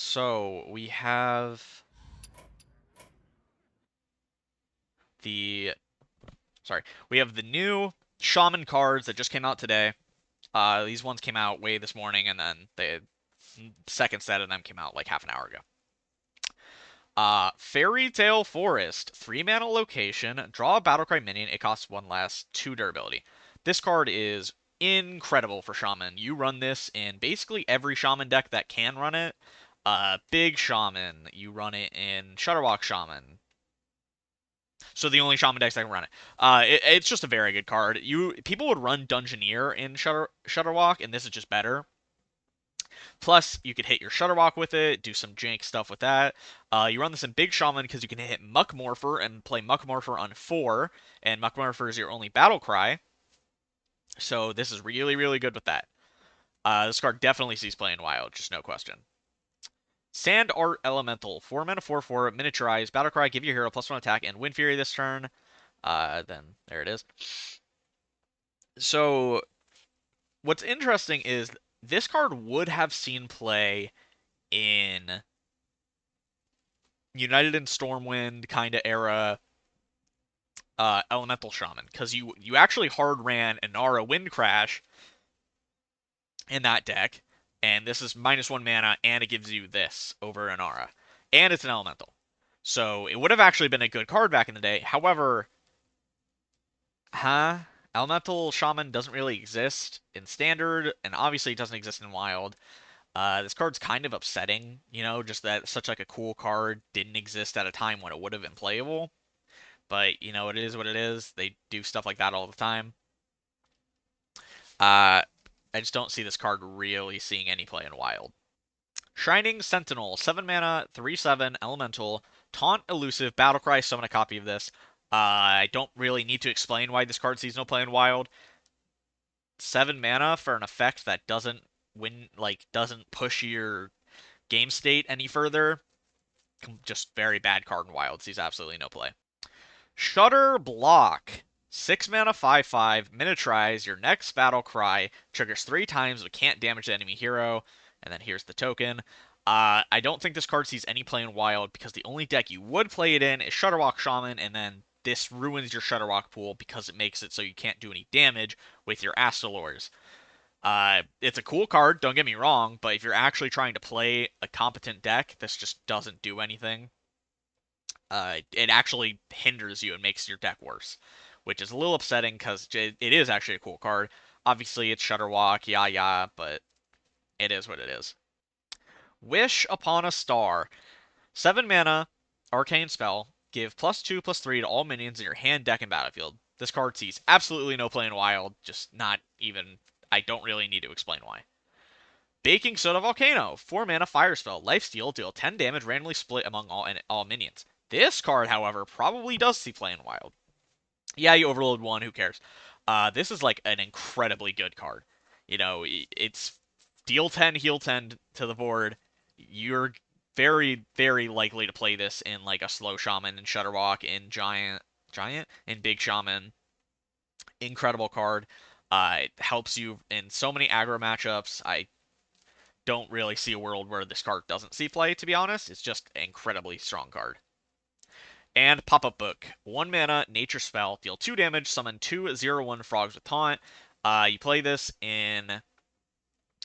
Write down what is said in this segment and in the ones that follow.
So we have the we have the new Shaman cards that just came out today. These ones came out way this morning, and then the second set of them came out like half an hour ago. Fairy Tale Forest, 3 mana location, draw a Battlecry minion, it costs 1 less, 2 durability. This card is incredible for Shaman. You run this in basically every Shaman deck that can run it. Big Shaman, you run it in SHUDDERWOCK Shaman. So the only Shaman decks that can run it. It's just a very good card. People would run Dungeoneer in SHUDDERWOCK, and this is just better. Plus, you could hit your Shudderwock with it, do some jank stuff with that. You run this in Big Shaman because you can hit Muck Morpher and play Muck Morpher on 4, and Muck Morpher is your only battle cry. So this is really, really good with that. This card definitely sees play in Wild, just no question. Sand Art Elemental, 4 mana, 4/4, miniaturize, battle cry, give your hero +1 attack, and Wind Fury this turn. Then there it is. So what's interesting is this card would have seen play in United in Stormwind kind of era Elemental Shaman, because you actually hard ran Inara Wind Crash in that deck, and this is -1 mana, and it gives you this over Inara, and it's an Elemental. So it would have actually been a good card back in the day. However, Elemental Shaman doesn't really exist in Standard, and obviously it doesn't exist in Wild. This card's kind of upsetting, just that such like a cool card didn't exist at a time when it would have been playable. But, it is what it is. They do stuff like that all the time. I just don't see this card really seeing any play in Wild. Shining Sentinel, 7 mana, 3/7, elemental, taunt, elusive, battlecry, summon a copy of this. I don't really need to explain why this card sees no play in Wild. 7 mana for an effect that doesn't doesn't push your game state any further. Just very bad card in Wild, sees absolutely no play. Shudderblock. 6 mana, 5/5, miniaturize, your next battle cry triggers 3 times but can't damage the enemy hero. And then here's the token. I don't think this card sees any play in Wild because the only deck you would play it in is Shudderwock Shaman, and then this ruins your Shudderwock pool because it makes it so you can't do any damage with your Astalors. It's a cool card, don't get me wrong, but if you're actually trying to play a competent deck, this just doesn't do anything. It actually hinders you and makes your deck worse, which is a little upsetting because it is actually a cool card. Obviously, it's Shudderwock, yeah, but it is what it is. Wish Upon a Star. 7 mana, arcane spell. Give +2/+3 to all minions in your hand, deck, and battlefield. This card sees absolutely no play in Wild, just not even. I don't really need to explain why. Baking Soda Volcano, 4 mana fire spell, lifesteal, deal 10 damage randomly split among all minions. This card, however, probably does see play in Wild. Yeah, you overload 1, who cares? This is like an incredibly good card. It's deal 10, heal 10 to the board. You're very, very likely to play this in like a slow shaman in Shudderwock, in in Big Shaman. Incredible card. It helps you in so many aggro matchups. I don't really see a world where this card doesn't see play, to be honest. It's just an incredibly strong card. And Pop-Up Book. 1 mana, nature spell, deal 2 damage, summon 2/0/1 frogs with taunt. You play this in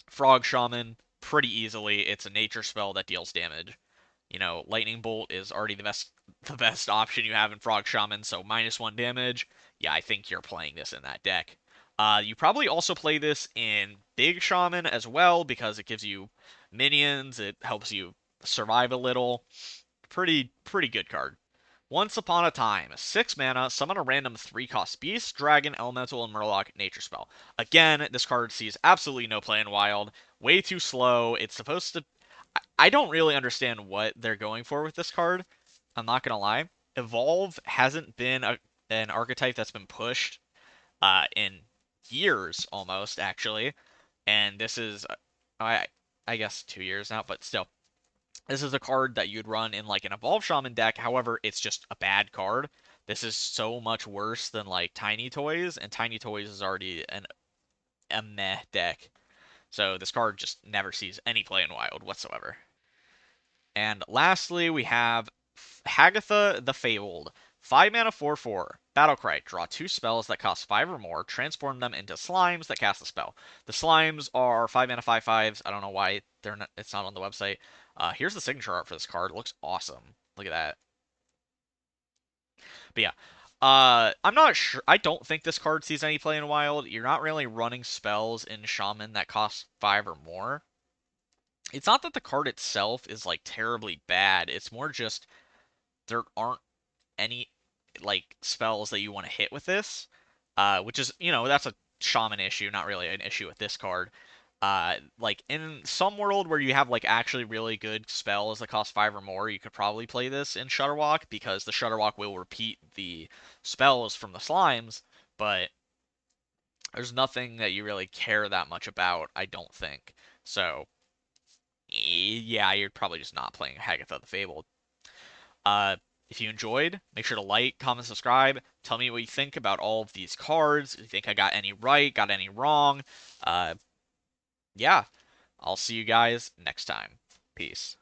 Frog Shaman pretty easily. It's a nature spell that deals damage. Lightning Bolt is already the best option you have in Frog Shaman, so -1 damage. Yeah, I think you're playing this in that deck. You probably also play this in Big Shaman as well because it gives you minions. It helps you survive a little. Pretty good card. Once Upon a Time, 6 mana, summon a random 3-cost beast, dragon, elemental, and murloc nature spell. Again, this card sees absolutely no play in Wild. Way too slow. It's supposed to. I don't really understand what they're going for with this card. I'm not gonna lie. Evolve hasn't been an archetype that's been pushed in years almost, actually. And this is, I I guess 2 years now, but still. This is a card that you'd run in like an Evolved Shaman deck. However, it's just a bad card. This is so much worse than like Tiny Toys, and Tiny Toys is already a meh deck. So this card just never sees any play in Wild whatsoever. And lastly, we have Hagatha the Fabled. 5 mana 4/4. Battlecry. Draw 2 spells that cost 5 or more. Transform them into slimes that cast a spell. The slimes are 5 mana 5/5s. I don't know why it's not on the website. Here's the signature art for this card. It looks awesome. Look at that. But yeah. I'm not sure. I don't think this card sees any play in Wild. You're not really running spells in Shaman that cost 5 or more. It's not that the card itself is like terribly bad. It's more just there aren't any like spells that you want to hit with this, which is that's a shaman issue, not really an issue with this card. Like in some world where you have like actually really good spells that cost 5 or more, you could probably play this in Shudderwock because the Shudderwock will repeat the spells from the slimes, but there's nothing that you really care that much about, I don't think. So yeah, you're probably just not playing Hagatha the Fabled. Uh, if you enjoyed, make sure to like, comment, subscribe. Tell me what you think about all of these cards. If you think I got any right, got any wrong. Yeah, I'll see you guys next time. Peace.